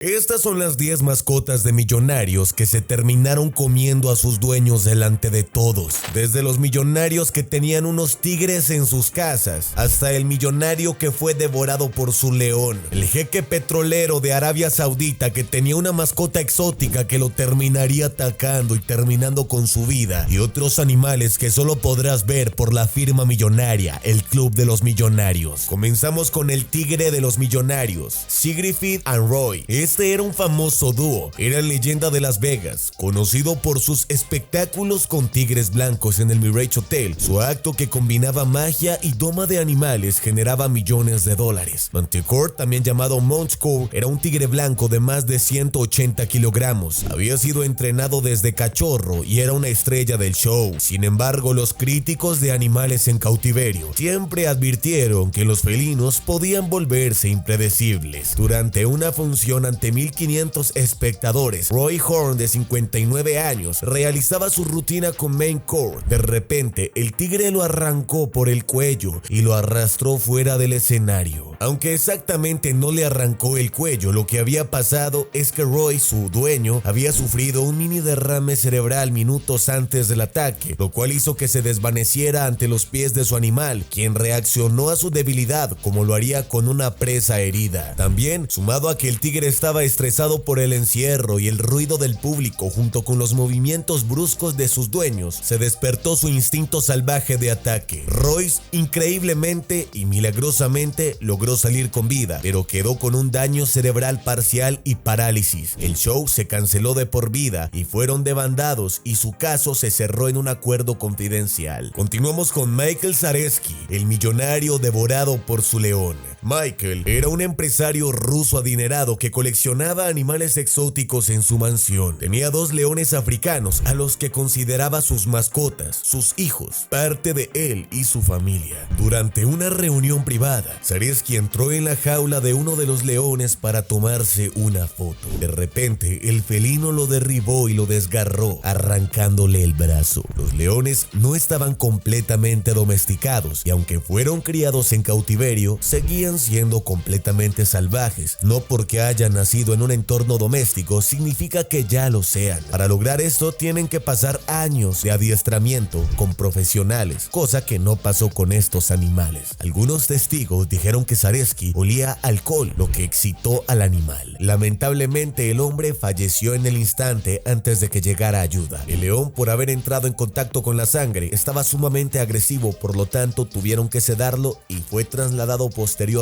Estas son las 10 mascotas de millonarios que se terminaron comiendo a sus dueños delante de todos. Desde los millonarios que tenían unos tigres en sus casas, hasta el millonario que fue devorado por su león. El jeque petrolero de Arabia Saudita que tenía una mascota exótica que lo terminaría atacando y terminando con su vida. Y otros animales que solo podrás ver por la firma millonaria, el Club de los Millonarios. Comenzamos con el tigre de los millonarios, Sigrid and Roy. Este era un famoso dúo, eran leyenda de Las Vegas, conocido por sus espectáculos con tigres blancos en el Mirage Hotel. Su acto que combinaba magia y doma de animales generaba millones de dólares. Manticore, también llamado Montecore, era un tigre blanco de más de 180 kilogramos. Había sido entrenado desde cachorro y era una estrella del show. Sin embargo, los críticos de animales en cautiverio siempre advirtieron que los felinos podían volverse impredecibles. Durante una función ante 1500 espectadores, Roy Horn, de 59 años, realizaba su rutina con Manticore. De repente, el tigre lo arrancó por el cuello y lo arrastró fuera del escenario. Aunque exactamente no le arrancó el cuello, lo que había pasado es que Roy, su dueño, había sufrido un mini derrame cerebral minutos antes del ataque, lo cual hizo que se desvaneciera ante los pies de su animal, quien reaccionó a su debilidad como lo haría con una presa herida. También, sumado a que el tigre estaba estresado por el encierro y el ruido del público junto con los movimientos bruscos de sus dueños, se despertó su instinto salvaje de ataque. Roy, increíblemente y milagrosamente, logró salir con vida, pero quedó con un daño cerebral parcial y parálisis. El show se canceló de por vida y fueron demandados y su caso se cerró en un acuerdo confidencial. Continuamos con Michael Zareski, el millonario devorado por su león. Michael era un empresario ruso adinerado que coleccionaba animales exóticos en su mansión. Tenía 2 leones africanos a los que consideraba sus mascotas, sus hijos, parte de él y su familia. Durante una reunión privada, Zareski entró en la jaula de uno de los leones para tomarse una foto. De repente, el felino lo derribó y lo desgarró, arrancándole el brazo. Los leones no estaban completamente domesticados y aunque fueron criados en cautiverio, seguían siendo completamente salvajes. No porque hayan nacido en un entorno doméstico significa que ya lo sean. Para lograr esto tienen que pasar años de adiestramiento con profesionales, cosa que no pasó con estos animales. Algunos testigos dijeron que Zareski olía alcohol, lo que excitó al animal. Lamentablemente, el hombre falleció en el instante antes de que llegara ayuda. El león, por haber entrado en contacto con la sangre, estaba sumamente agresivo, por lo tanto tuvieron que sedarlo y fue trasladado posteriormente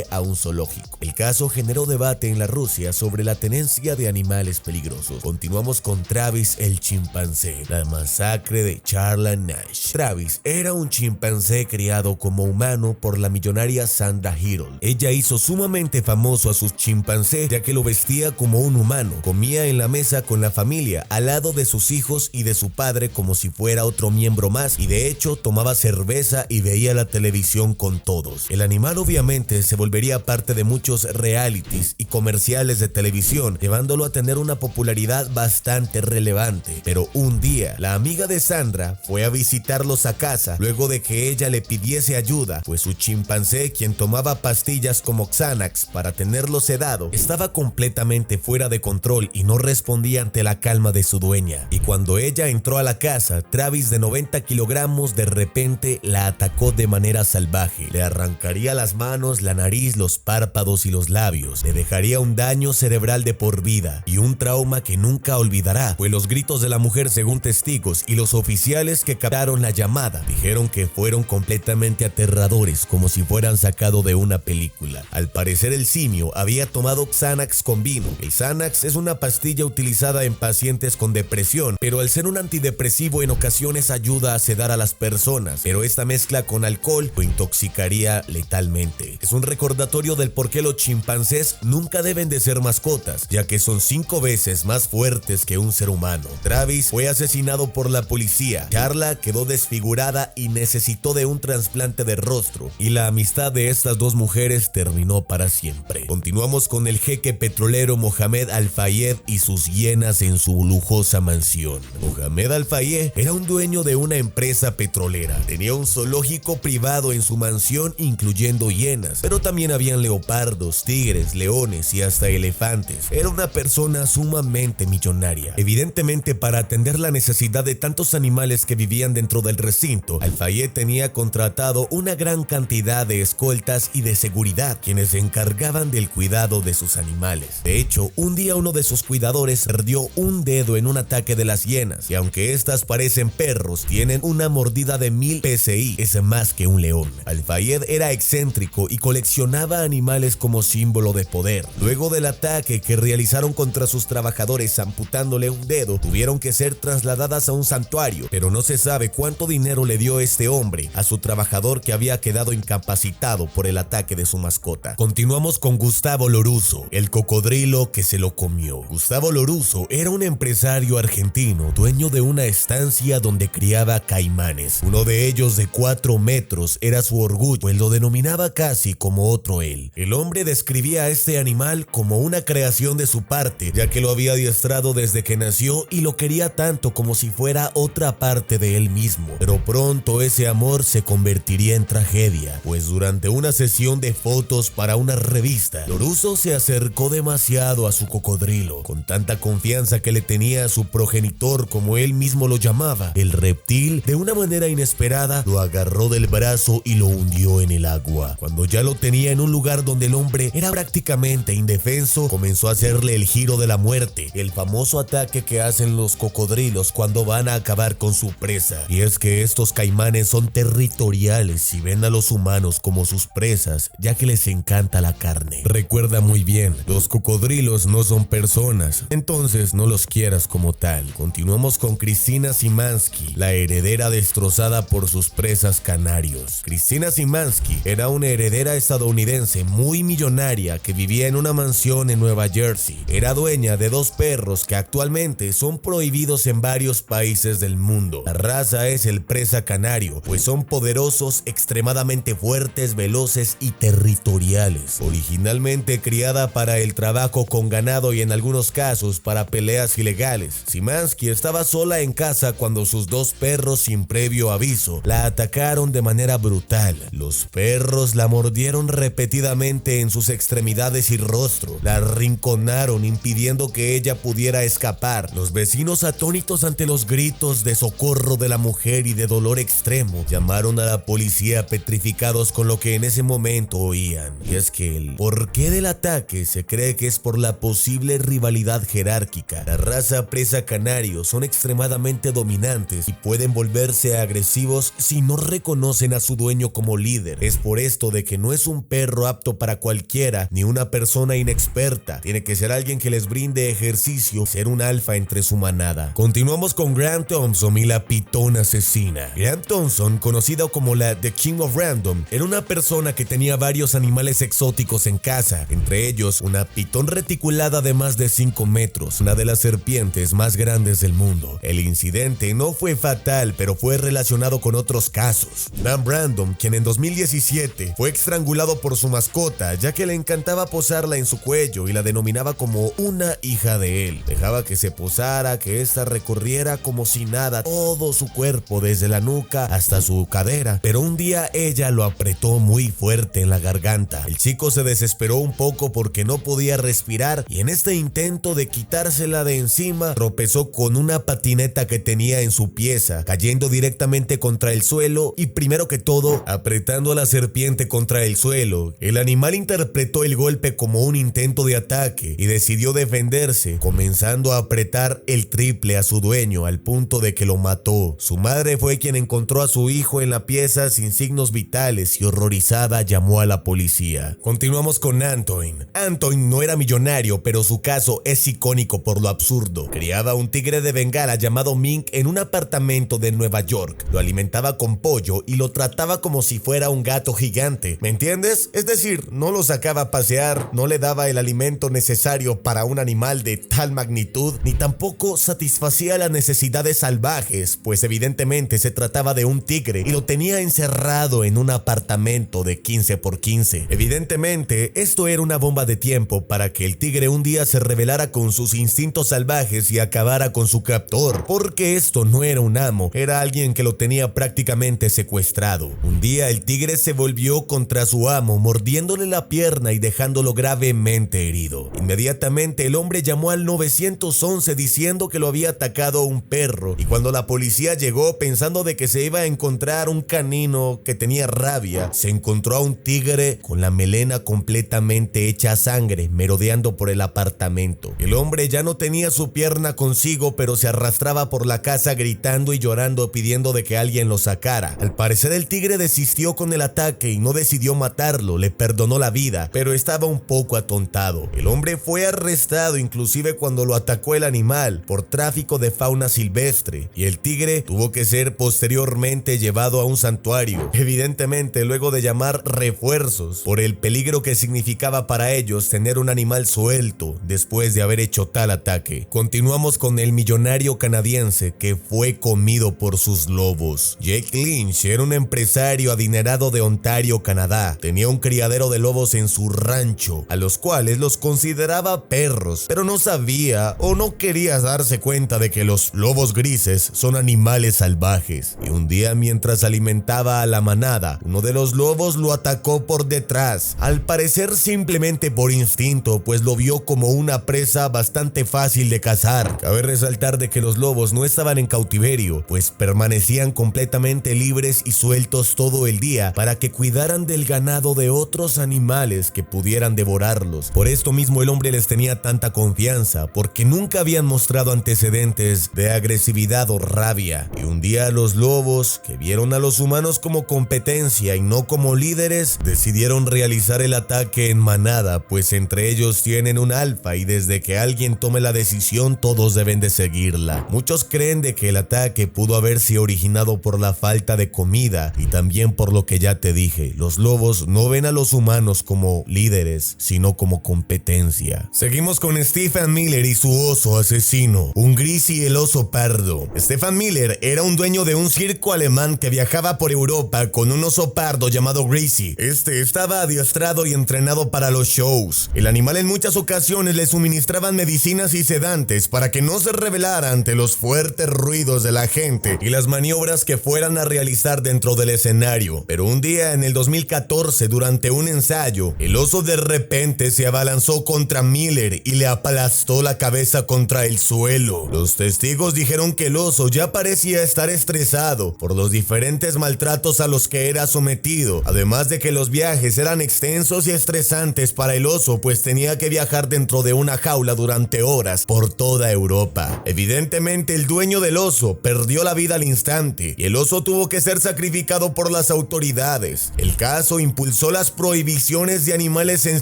a un zoológico. El caso generó debate en la Rusia sobre la tenencia de animales peligrosos. Continuamos con Travis el chimpancé, la masacre de Charlotte Nash. Travis era un chimpancé criado como humano por la millonaria Sandra Herold. Ella hizo sumamente famoso a su chimpancé ya que lo vestía como un humano, comía en la mesa con la familia, al lado de sus hijos y de su padre como si fuera otro miembro más, y de hecho tomaba cerveza y veía la televisión con todos. El animal obviamente se volvería parte de muchos realities y comerciales de televisión, llevándolo a tener una popularidad bastante relevante. Pero un día, la amiga de Sandra fue a visitarlos a casa luego de que ella le pidiese ayuda, pues su chimpancé, quien tomaba pastillas como Xanax para tenerlo sedado, estaba completamente fuera de control y no respondía ante la calma de su dueña. Y cuando ella entró a la casa, Travis, de 90 kilogramos, de repente la atacó de manera salvaje. Le arrancaría las manos, la nariz, los párpados y los labios. Le dejaría un daño cerebral de por vida y un trauma que nunca olvidará, pues los gritos de la mujer, según testigos y los oficiales que captaron la llamada, dijeron que fueron completamente aterradores, como si fueran sacado de una película. Al parecer, el simio había tomado Xanax con vino. El Xanax es una pastilla utilizada en pacientes con depresión, pero al ser un antidepresivo en ocasiones ayuda a sedar a las personas, pero esta mezcla con alcohol lo intoxicaría letalmente. Es un recordatorio del por qué los chimpancés nunca deben de ser mascotas, ya que son 5 veces más fuertes que un ser humano. Travis fue asesinado por la policía. Charla quedó desfigurada y necesitó de un trasplante de rostro, y la amistad de estas 2 mujeres terminó para siempre. Continuamos con el jeque petrolero Mohamed Al-Fayed y sus hienas en su lujosa mansión. Mohamed Al-Fayed era un dueño de una empresa petrolera. Tenía un zoológico privado en su mansión, incluyendo hienas, pero también habían leopardos, tigres, leones y hasta hasta elefantes. Era una persona sumamente millonaria. Evidentemente, para atender la necesidad de tantos animales que vivían dentro del recinto, Al-Fayed tenía contratado una gran cantidad de escoltas y de seguridad, quienes se encargaban del cuidado de sus animales. De hecho, un día uno de sus cuidadores perdió un dedo en un ataque de las hienas, y aunque estas parecen perros, tienen una mordida de 1000 PSI, es más que un león. Al-Fayed era excéntrico y coleccionaba animales como símbolo de poder. Luego del ataque que realizaron contra sus trabajadores amputándole un dedo, tuvieron que ser trasladadas a un santuario, pero no se sabe cuánto dinero le dio este hombre a su trabajador que había quedado incapacitado por el ataque de su mascota. Continuamos con Gustavo Lorusso, el cocodrilo que se lo comió. Gustavo Lorusso era un empresario argentino, dueño de una estancia donde criaba caimanes. Uno de ellos de 4 metros era su orgullo, pues lo denominaba casi como otro él. El hombre describía a este animal como una creación de su parte, ya que lo había adiestrado desde que nació y lo quería tanto como si fuera otra parte de él mismo. Pero pronto ese amor se convertiría en tragedia, pues durante una sesión de fotos para una revista, Lorusso se acercó demasiado a su cocodrilo, con tanta confianza que le tenía a su progenitor, como él mismo lo llamaba. El reptil, de una manera inesperada, lo agarró del brazo y lo hundió en el agua. Cuando ya lo tenía en un lugar donde el hombre era prácticamente indefenso, comenzó a hacerle el giro de la muerte, el famoso ataque que hacen los cocodrilos cuando van a acabar con su presa. Y es que estos caimanes son territoriales y ven a los humanos como sus presas, ya que les encanta la carne. Recuerda muy bien, los cocodrilos no son personas, entonces no los quieras como tal. Continuamos con Cristina Szymanski, la heredera destrozada por sus presas canarios. Cristina Szymanski era una heredera estadounidense muy millonaria que vivía en una mansión en Nueva Jersey. Era dueña de 2 perros que actualmente son prohibidos en varios países del mundo. La raza es el presa canario, pues son poderosos, extremadamente fuertes, veloces y territoriales. Originalmente criada para el trabajo con ganado y en algunos casos para peleas ilegales, Szymanski estaba sola en casa cuando sus 2 perros, sin previo aviso, la atacaron de manera brutal. Los perros la mordieron repetidamente en sus extremidades y rostro, la arrinconaron impidiendo que ella pudiera escapar. Los vecinos, atónitos ante los gritos de socorro de la mujer y de dolor extremo, llamaron a la policía petrificados con lo que en ese momento oían. Y es que el porqué del ataque se cree que es por la posible rivalidad jerárquica. La raza presa canario son extremadamente dominantes y pueden volverse agresivos si no reconocen a su dueño como líder. Es por esto de que no es un perro apto para cualquiera ni una persona inexperta. Tiene que ser alguien que les brinde ejercicio, ser un alfa entre su manada. Continuamos con Grant Thompson y la pitón asesina. Grant Thompson, conocido como la The King of Random, era una persona que tenía varios animales exóticos en casa, entre ellos una pitón reticulada de más de 5 metros, una de las serpientes más grandes del mundo. El incidente no fue fatal, pero fue relacionado con otros casos. Grant Random, quien en 2017 fue estrangulado por su mascota, ya que le encantaba posarla en su cuello y la denominaba como una hija de él. Dejaba que se posara, que ésta recorriera como si nada todo su cuerpo, desde la nuca hasta su cadera, pero un día ella lo apretó muy fuerte en la garganta. El chico se desesperó un poco porque no podía respirar y en este intento de quitársela de encima tropezó con una patineta que tenía en su pieza, cayendo directamente contra el suelo y, primero que todo, apretando a la serpiente contra el suelo. El animal interpretó el golpe como un intento de ataque y decidió defenderse, comenzando a apretar el triple a su dueño al punto de que lo mató. Su madre fue quien encontró a su hijo en la pieza sin signos vitales y, horrorizada, llamó a la policía. Continuamos con Antoine. Antoine no era millonario, pero su caso es icónico por lo absurdo. Criaba un tigre de Bengala llamado Mink en un apartamento de Nueva York. Lo alimentaba con pollo y lo trataba como si fuera un gato gigante. ¿Me entiendes? Es decir, no lo sacaba a pasear, no le daba el alimento necesario para un animal de tal magnitud, ni tampoco satisfacía las necesidades salvajes, pues evidentemente se trataba de un tigre y lo tenía encerrado en un apartamento de 15 por 15. Evidentemente, esto era una bomba de tiempo para que el tigre un día se rebelara con sus instintos salvajes y acabara con su captor, porque esto no era un amo, era alguien que lo tenía prácticamente secuestrado. Un día el tigre se volvió contra su amo, mordiéndole la pierna y dejándolo gravemente gravemente herido. Inmediatamente el hombre llamó al 911 diciendo que lo había atacado un perro, y cuando la policía llegó pensando de que se iba a encontrar un canino que tenía rabia, se encontró a un tigre con la melena completamente hecha sangre merodeando por el apartamento. El hombre ya no tenía su pierna consigo, pero se arrastraba por la casa gritando y llorando pidiendo de que alguien lo sacara. Al parecer el tigre desistió con el ataque y no decidió matarlo, le perdonó la vida, pero estaba un poco atontado. El hombre fue arrestado inclusive cuando lo atacó el animal por tráfico de fauna silvestre, y el tigre tuvo que ser posteriormente llevado a un santuario, evidentemente luego de llamar refuerzos por el peligro que significaba para ellos tener un animal suelto después de haber hecho tal ataque. Continuamos con el millonario canadiense que fue comido por sus lobos. Jake Lynch era un empresario adinerado de Ontario, Canadá. Tenía un criadero de lobos en su rancho, a los cuales los consideraba perros, pero no sabía o no quería darse cuenta de que los lobos grises son animales salvajes. Y un día, mientras alimentaba a la manada, uno de los lobos lo atacó por detrás, al parecer simplemente por instinto, pues lo vio como una presa bastante fácil de cazar. Cabe resaltar de que los lobos no estaban en cautiverio, pues permanecían completamente libres y sueltos todo el día para que cuidaran del ganado de otros animales que pudieran devorarlos. Por esto mismo el hombre les tenía tanta confianza, porque nunca habían mostrado antecedentes de agresividad o rabia. Y un día los lobos, que vieron a los humanos como competencia y no como líderes, decidieron realizar el ataque en manada, pues entre ellos tienen un alfa y desde que alguien tome la decisión todos deben de seguirla. Muchos creen de que el ataque pudo haberse originado por la falta de comida y también por lo que ya te dije, los lobos no ven a los humanos como líderes, sino como competencia. Seguimos con Stephen Miller y su oso asesino, un gris y el oso pardo. Stephen Miller era un dueño de un circo alemán que viajaba por Europa con un oso pardo llamado Gracie. Este estaba adiestrado y entrenado para los shows. El animal en muchas ocasiones le suministraban medicinas y sedantes para que no se rebelara ante los fuertes ruidos de la gente y las maniobras que fueran a realizar dentro del escenario. Pero un día en el 2014, durante un ensayo, el oso de repente se abalanzó contra Miller y le aplastó la cabeza contra el suelo. Los testigos dijeron que el oso ya parecía estar estresado por los diferentes maltratos a los que era sometido, además de que los viajes eran extensos y estresantes para el oso, pues tenía que viajar dentro de una jaula durante horas por toda Europa. Evidentemente el dueño del oso perdió la vida al instante y el oso tuvo que ser sacrificado por las autoridades. El caso impulsó las prohibiciones de animales en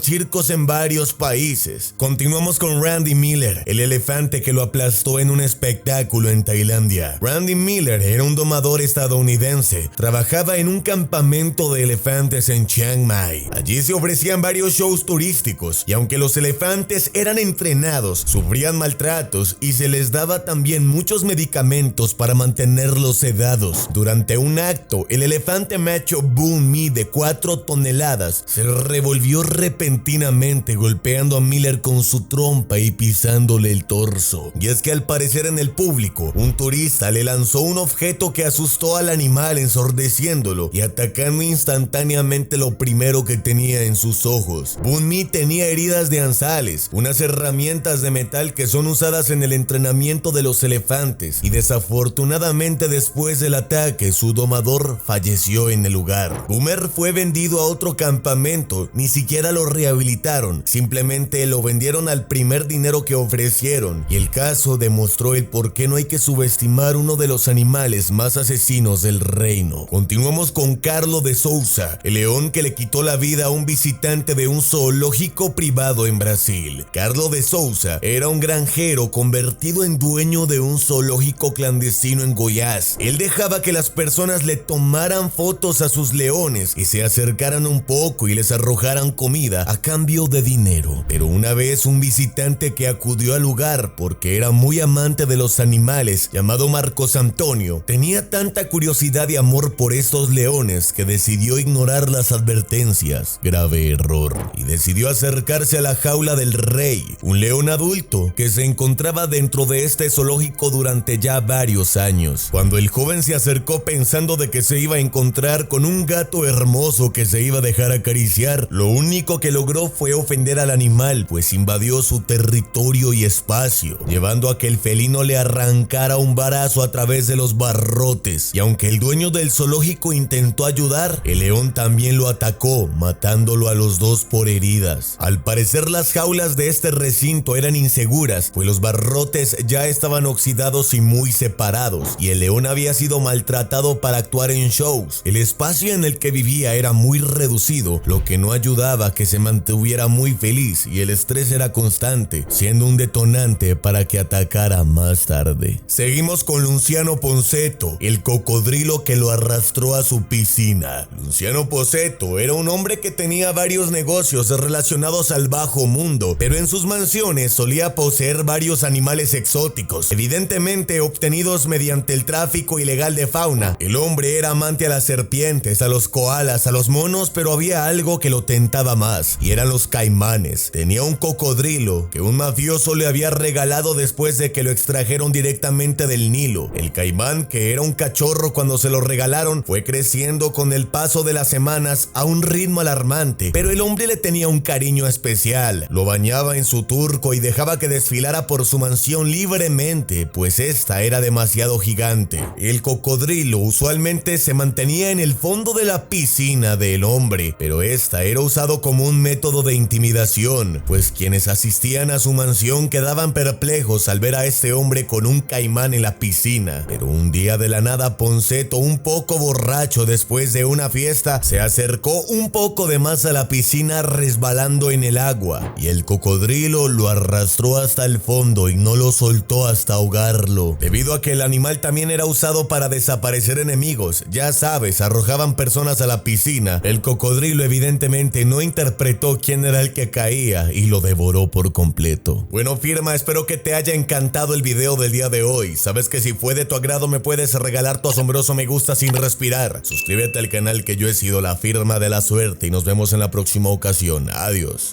circos en varios países. Continuamos con Randy Miller, el elefante que lo aplastó en un espectáculo en Tailandia. Randy Miller era un domador estadounidense. Trabajaba en un campamento de elefantes en Chiang Mai. Allí se ofrecían varios shows turísticos y aunque los elefantes eran entrenados, sufrían maltratos y se les daba también muchos medicamentos para mantenerlos sedados. Durante un acto, el elefante macho Boon Mi de 4 toneladas se revolvió repentinamente golpeando a Miller con su trompa y pisándole el torso. Y es que al parecer en el público, un turista le lanzó un objeto que asustó al animal ensordeciéndolo y atacando instantáneamente lo primero que tenía en sus ojos. Boon Mi tenía heridas de anzales, unas herramientas de metal que son usadas en el entrenamiento de los elefantes, y desafortunadamente después del ataque su domador falleció en el lugar. Boomer fue vendido a otro campamento, ni siquiera lo rehabilitaron, simplemente lo vendieron al primer dinero que ofrecieron, y el caso demostró el por qué no hay que subestimar uno de los animales más asesinos del reino. Continuamos con Carlo de Souza, el león que le quitó la vida a un visitante de un zoológico privado en Brasil. Carlo de Souza era un granjero convertido en dueño de un zoológico clandestino en Goiás. Él dejaba que las personas le tomaran fotos a sus leones y se acercaran un poco y les arrojaran comida a cambio de dinero. Pero una vez un visitante que acudió al lugar porque era muy amante de los animales, llamado Marcos Antonio, tenía tanta curiosidad y amor por estos leones que decidió ignorar las advertencias. Grave error. Y decidió acercarse a la jaula del rey, un león adulto que se encontraba dentro de este zoológico durante ya varios años. Cuando el joven se acercó pensando de que se iba a encontrar con un gato hermoso que se iba a dejar acariciar, lo único que logró fue ofender al animal, pues invadió su territorio y espacio, llevando a que el felino le arrancara un brazo a través de los barrotes. Y aunque el dueño del zoológico intentó ayudar, el león también lo atacó, matándolo a los dos por heridas. Al parecer las jaulas de este recinto eran inseguras, pues los barrotes ya estaban oxidados y muy separados, y el león había sido maltratado para actuar en shows. El espacio en el que vivía era muy reducido, lo que no ayudaba a que se mantuviera muy feliz, y el estrés era constante, siendo un detonante para que atacara más tarde. Seguimos con Luciano Ponszetto, el cocodrilo que lo arrastró a su piscina. Luciano Ponszetto era un hombre que tenía varios negocios relacionados al bajo mundo, pero en sus mansiones solía poseer varios animales exóticos, evidentemente obtenidos mediante el tráfico ilegal de fauna. El hombre era amante a las serpientes, a los koalas, a los monos, pero había algo que lo tentaba más, y eran los caimanes. Tenía un cocodrilo que un mafioso le había regalado después de que lo extrajeron directamente del Nilo. El caimán, que era un cachorro cuando se lo regalaron, fue creciendo con el paso de las semanas a un ritmo alarmante, pero el hombre le tenía un cariño especial. Lo bañaba en su turco y dejaba que desfilara por su mansión libremente, pues esta era demasiado gigante. El cocodrilo usualmente se mantenía en el fondo de la piscina del hombre, pero esta era usado como un método de intimidación, pues quienes asistían a su mansión quedaban perplejos al ver a este hombre con un caimán en la piscina. Pero un día de la nada, Ponszetto, un poco borracho después de una fiesta, se acercó un poco de más a la piscina resbalando en el agua, y el cocodrilo lo arrastró hasta el fondo y no lo soltó hasta ahogarlo. Debido a que el animal también era usado para desaparecer enemigos, ya sabes, arrojaban personas a la piscina, el cocodrilo evidentemente no interpretó quién era el que caía y lo devoró por completo. Bueno, firma, espero que te haya encantado el video del día de hoy. Sabes que si fue de tu agrado me puedes regalar tu asombroso me gusta sin respirar. Suscríbete al canal, que yo he sido la firma de la suerte, y nos vemos en la próxima ocasión. Adiós.